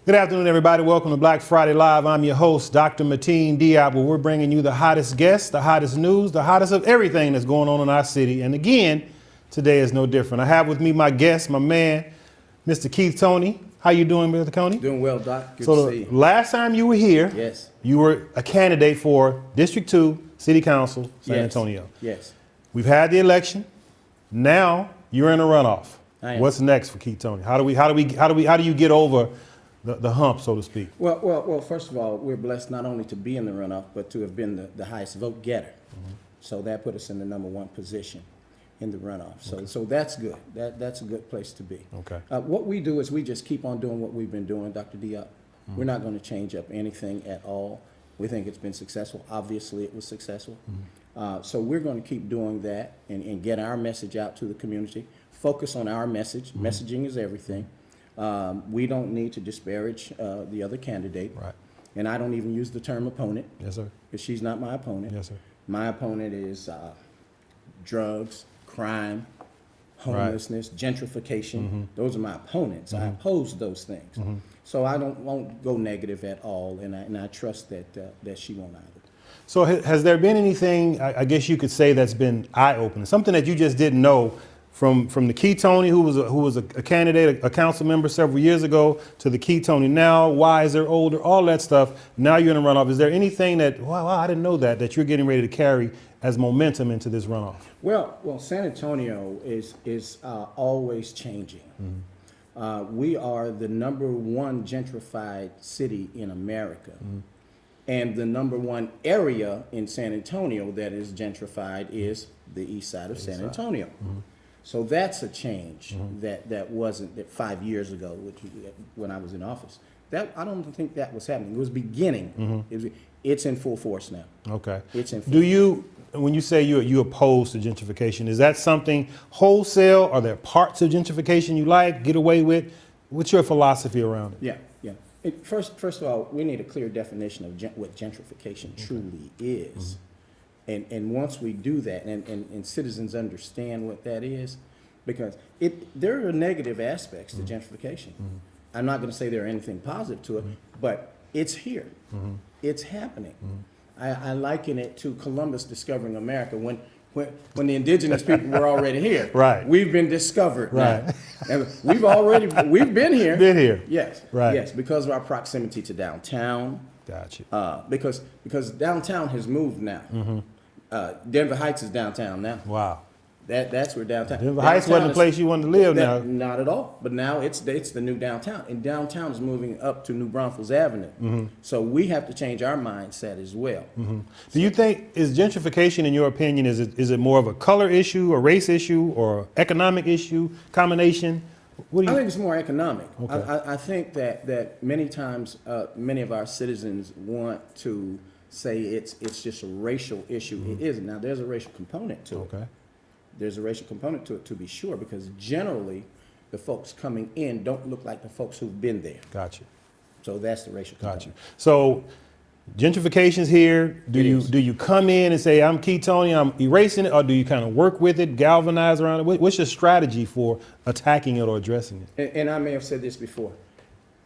Good afternoon, everybody. Welcome to Black Friday Live. I'm your host, Dr. Mateen Diop, where we're bringing you the hottest guests, the hottest news, the hottest of everything that's going on in our city. And again, today is no different. I have with me my guest, my man, Mr. Keith Toney. How you doing, Mr. Toney? Doing well, Doc. Good so to see you. Last time you were here, yes, you were a candidate for District 2 City Council, San Antonio. Yes. We've had the election. Now you're in a runoff. What's next for Keith Toney? How do you get over the hump, so to speak? Well, first of all, we're blessed not only to be in the runoff, but to have been the highest vote getter. Mm-hmm. So that put us in the #1 position in the runoff. So that's good. That's a good place to be. Okay. What we do is we just keep on doing what we've been doing, Dr. Diop. Mm-hmm. We're not going to change up anything at all. We think it's been successful. Obviously, it was successful. Mm-hmm. So we're going to keep doing that and get our message out to the community. Focus on our message. Mm-hmm. Messaging is everything. We don't need to disparage the other candidate. Right. And I don't even use the term opponent. Yes, sir. Because she's not my opponent. Yes, sir. My opponent is drugs, crime, homelessness, gentrification. Mm-hmm. Those are my opponents. Mm-hmm. I oppose those things. Mm-hmm. So I won't go negative at all, and I trust that she won't either. So has there been anything, I guess you could say, that's been eye-opening, something that you just didn't know from the Keith Toney, who was a candidate, a council member several years ago, to the Keith Toney now, wiser, older, all that stuff. Now you're in a runoff. Is there anything that, wow, I didn't know that you're getting ready to carry as momentum into this runoff? Well, San Antonio is always changing. Mm-hmm. We are the #1 gentrified city in America. Mm-hmm. And the #1 area in San Antonio that is gentrified is the east side of San Antonio. Mm-hmm. So that's a change. Mm-hmm. that wasn't 5 years ago, when I was in office. I don't think that was happening. It was beginning. Mm-hmm. It's in full force now. Okay. It's in full force. When you say you oppose to gentrification, is that something wholesale? Are there parts of gentrification you like, get away with? What's your philosophy around it? Yeah. First of all, we need a clear definition of what gentrification truly is. Mm-hmm. And once we do that, and citizens understand what that is, because there are negative aspects to gentrification. Mm-hmm. I'm not going to say there are anything positive to it, but it's here. Mm-hmm. It's happening. Mm-hmm. I liken it to Columbus discovering America when the indigenous people were already here. Right. We've been discovered. Right. Now. And we've been here. Been here. Yes. Right. Yes, because of our proximity to downtown. Gotcha. Because downtown has moved now. Mm-hmm. Denver Heights is downtown now. Wow. That's where downtown. Denver Heights wasn't the place you wanted to live now. Not at all. But now it's the new downtown, and downtown is moving up to New Braunfels Avenue. Mm-hmm. So we have to change our mindset as well. Mm-hmm. Do you think, is gentrification, in your opinion, is it more of a color issue, a race issue, or economic issue, combination? I think it's more economic. Okay. I think that many times many of our citizens want to say it's just a racial issue. Mm-hmm. It isn't. Now there's a racial component to it. Okay. There's a racial component to it, to be sure, because generally the folks coming in don't look like the folks who've been there. Gotcha. So that's the racial component. Gotcha. So gentrification's here. Do you come in and say, I'm Keith Toney, I'm erasing it, or do you kind of work with it, galvanize around it? What's your strategy for attacking it or addressing it? And I may have said this before.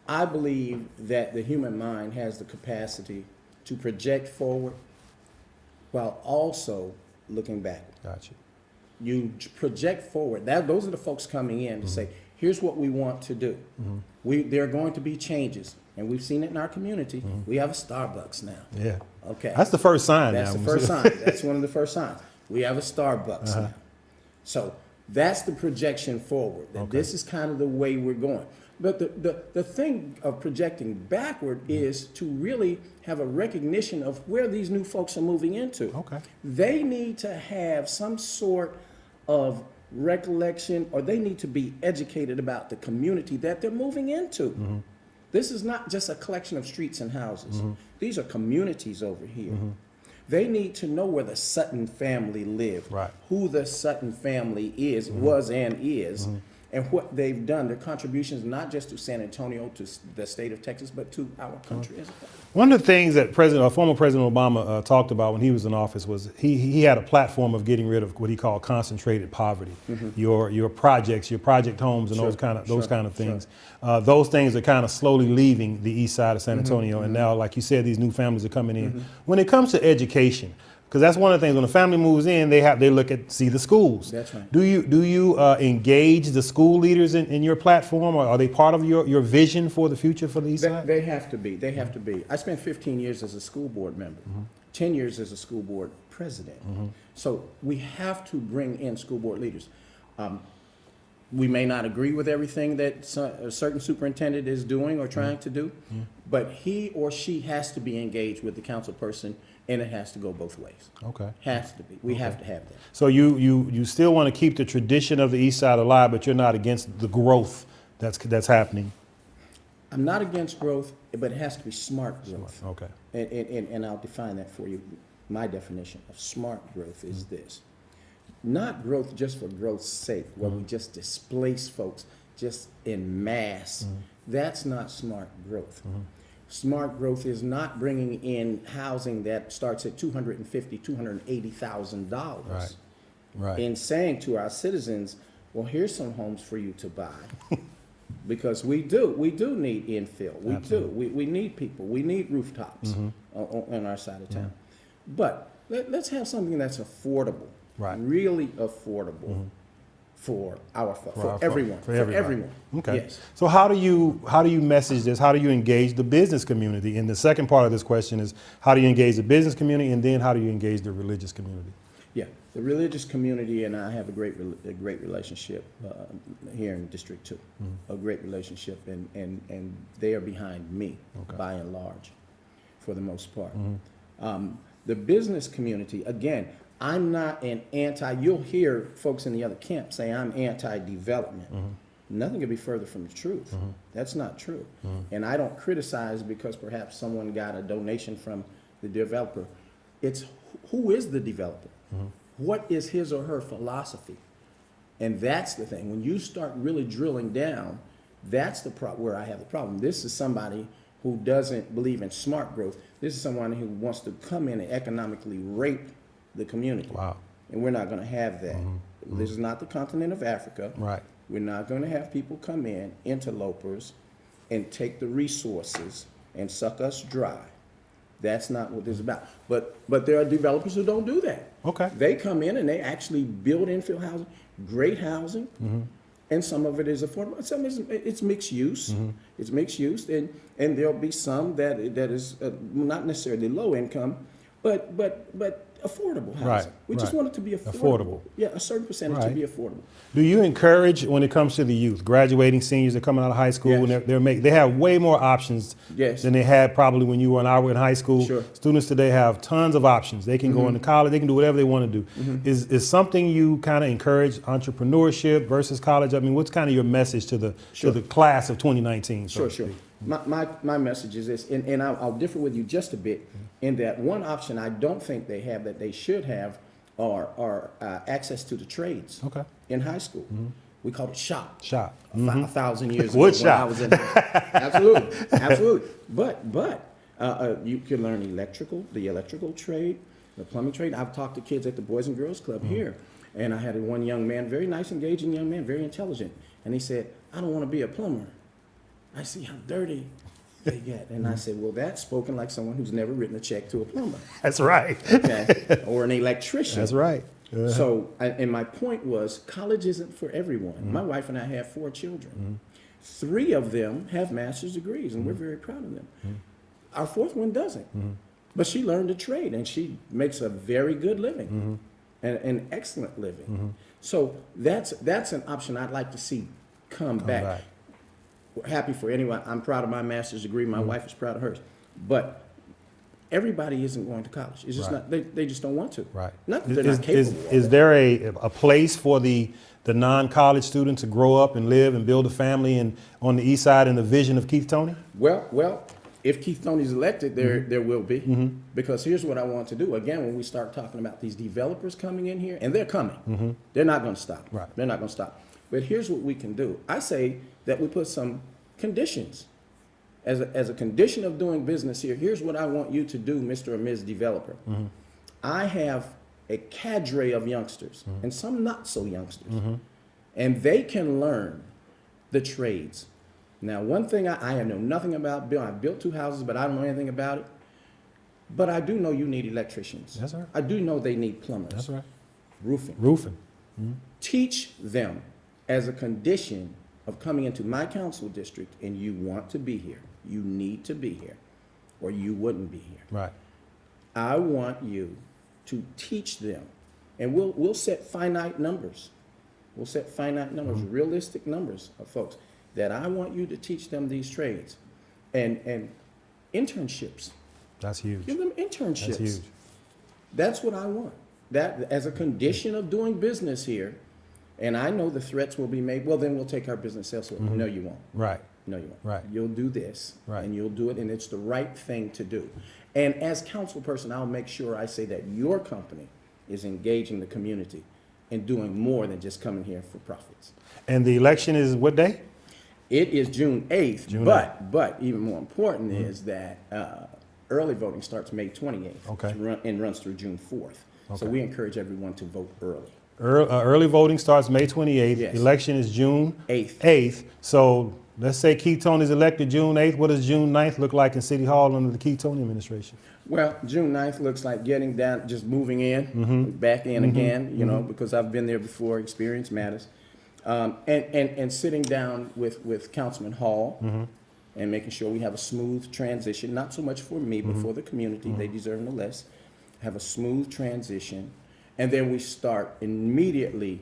I believe that the human mind has the capacity to project forward while also looking back. Gotcha. You project forward. Those are the folks coming in to say, here's what we want to do. Mm-hmm. There are going to be changes, and we've seen it in our community. Mm-hmm. We have a Starbucks now. Yeah. Okay. That's the first sign. That's now. the first sign. That's one of the first signs. We have a Starbucks now. So that's the projection forward. That This is kind of the way we're going. But the thing of projecting backward is to really have a recognition of where these new folks are moving into. Okay. They need to have some sort of recollection, or they need to be educated about the community that they're moving into. Mm-hmm. This is not just a collection of streets and houses. Mm-hmm. These are communities over here. Mm-hmm. They need to know where the Sutton family lived, right, who the Sutton family is, was and is, and what they've done, their contributions, not just to San Antonio, to the state of Texas, but to our country as a whole. One of the things that former President Obama talked about when he was in office was he had a platform of getting rid of what he called concentrated poverty. Your projects, your project homes, and those kind of things. Those things are kind of slowly leaving the east side of San Antonio, and now, like you said, these new families are coming in. When it comes to education, because that's one of the things, when a family moves in, they see the schools. That's right. Do you engage the school leaders in your platform, or are they part of your vision for the future for the east side? They have to be. They have to be. I spent 15 years as a school board member, 10 years as a school board president. So we have to bring in school board leaders. We may not agree with everything that a certain superintendent is doing or trying to do, but he or she has to be engaged with the council person, and it has to go both ways. Okay. Has to be. We have to have that. So you still want to keep the tradition of the east side alive, but you're not against the growth that's happening. I'm not against growth, but it has to be smart growth. Okay. And I'll define that for you. My definition of smart growth is this. Not growth just for growth's sake, where we just displace folks just in mass. That's not smart growth. Smart growth is not bringing in housing that starts at $250,000, $280,000. Right. And saying to our citizens, well, here's some homes for you to buy. Because we do need infill. We Absolutely. do. We need people. We need rooftops on our side of town. But let's have something that's affordable. Right. Really affordable for everyone. For everyone. Okay. Yes. So how do you message this? How do you engage the business community? And the second part of this question is, how do you engage the business community, and then how do you engage the religious community? Yeah, the religious community and I have a great relationship here in District 2. A great relationship, and they are behind me by and large, for the most part. The business community, again, I'm not an you'll hear folks in the other camp say I'm anti-development. Nothing could be further from the truth. That's not true. And I don't criticize because perhaps someone got a donation from the developer. It's who is the developer? What is his or her philosophy? And that's the thing. When you start really drilling down, that's the where I have the problem. This is somebody who doesn't believe in smart growth. This is someone who wants to come in and economically rape the community. Wow. And we're not going to have that. This is not the continent of Africa. Right. We're not going to have people come in, interlopers, and take the resources and suck us dry. That's not what this is about. But there are developers who don't do that. Okay. They come in and they actually build infill housing, great housing, and some of it is affordable. Some it's mixed use. It's mixed use, and there'll be some that is not necessarily low income, but affordable housing. Right, We just right. want it to be Affordable. Yeah, a certain percentage to Right. be affordable. Do you encourage, when it comes to the youth, graduating seniors that are coming out of high school, Yes. and they have way more options Yes. than they had probably when you and I were in high school. Sure. Students today have tons of options. They can go into college, they can do whatever they want to do. Is something you kind of encourage entrepreneurship versus college? I mean, what's kind of your message to the class of 2019? so Sure, to sure. speak? My message is this, and I'll differ with you just a bit in that one option I don't think they have that they should have are access to the trades. Okay. In high school. We called it shop. Shop. 1,000 years ago Wood when shop. I was in absolutely. But you can learn the electrical trade, the plumbing trade. I've talked to kids at the Boys and Girls Club here, and I had one young man, very nice, engaging young man, very intelligent, and he said, "I don't want to be a plumber. I see how dirty they get." And I said, well, that's spoken like someone who's never written a check to a plumber, That's right. okay, or an electrician. That's right. So, and my point was, college isn't for everyone. My wife and I have 4 children. 3 of them have master's degrees, and we're very proud of them. Our 4th one doesn't. But she learned a trade, and she makes a very good living, and an excellent living. So that's an option I'd like to see come back. We're happy for anyone. I'm proud of my master's degree. My wife is proud of hers. But everybody isn't going to college. It's just not. They just don't want to. Right. Not that they're not capable. Is there a place for the non-college student to grow up and live and build a family on the east side in the vision of Keith Toney? Well, if Keith Toney's elected, there will be. Because here's what I want to do. Again, when we start talking about these developers coming in here, and they're coming, they're not going to stop. Right. They're not going to stop. But here's what we can do. I say that we put some conditions. As a condition of doing business here, here's what I want you to do, Mr. or Ms. Developer. I have a cadre of youngsters, and some not so youngsters, and they can learn the trades. Now, one thing I know nothing about building. I built 2 houses, but I don't know anything about it. But I do know you need electricians. Yes, sir. I do know they need plumbers. That's right. Roofing. Teach them as a condition of coming into my council district, and you want to be here. You need to be here, or you wouldn't be here. Right. I want you to teach them, and we'll set finite numbers. We'll set finite numbers, realistic numbers of folks that I want you to teach them these trades, and internships. That's huge. Give them internships. That's huge. That's what I want. That as a condition of doing business here, and I know the threats will be made. Well, then we'll take our business elsewhere. No, you won't. Right. No, you won't. Right. You'll do this, Right. and you'll do it, and it's the right thing to do. And as council person, I'll make sure I say that your company is engaging the community and doing more than just coming here for profits. And the election is what day? It is June 8th, June but even more important is that early voting starts May 28th Okay. and runs through June 4th. So Okay. we encourage everyone to vote early. Early voting starts May 28th. Yes. Election is June 8th. 8th. So let's say Keith Toney is elected June 8th. What does June 9th look like in City Hall under the Keith Toney administration? Well, June 9th looks like getting down, just moving in, back in again, you know, because I've been there before, experience matters. And sitting down with Councilman Hall and making sure we have a smooth transition, not so much for me, but for the community, they deserve no less, have a smooth transition, and then we start immediately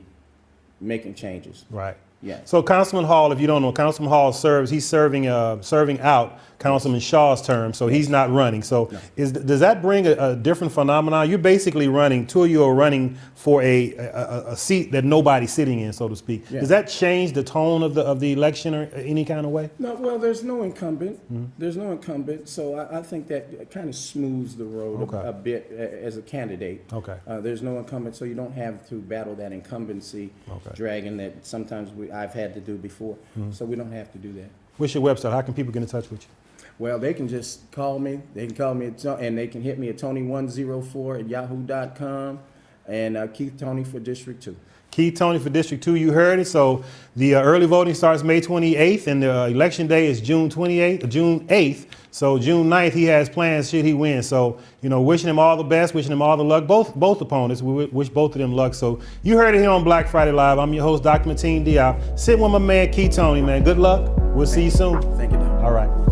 making changes. Right. Yes. So Councilman Hall, if you don't know, Councilman Hall he's serving out Councilman Shaw's term, so he's not running. So does that bring a different phenomenon? You're basically running, 2 of you are running for a seat that nobody's sitting in, so to speak. Yeah. Does that change the tone of the election or any kind of way? No, well, there's no incumbent. There's no incumbent, so I think that kind of smooths the road Okay. a bit as a candidate. Okay. There's no incumbent, so you don't have to battle that incumbency Okay. dragon that sometimes I've had to do before. So we don't have to do that. What's your website? How can people get in touch with you? Well, they can just call me. They can call me and they can hit me at Toney104@yahoo.com and Keith Toney for District 2. Keith Toney for District 2, you heard it. So the early voting starts May 28th, and the election day is June 8th. So June 9th, he has plans should he win. So, wishing him all the best, wishing him all the luck. Both opponents, we wish both of them luck. So you heard it here on Black Friday Live. I'm your host, Dr. Mateen Diop. Sitting with my man, Keith Toney, man. Good luck. We'll see you soon. Thank you, Doc. All right.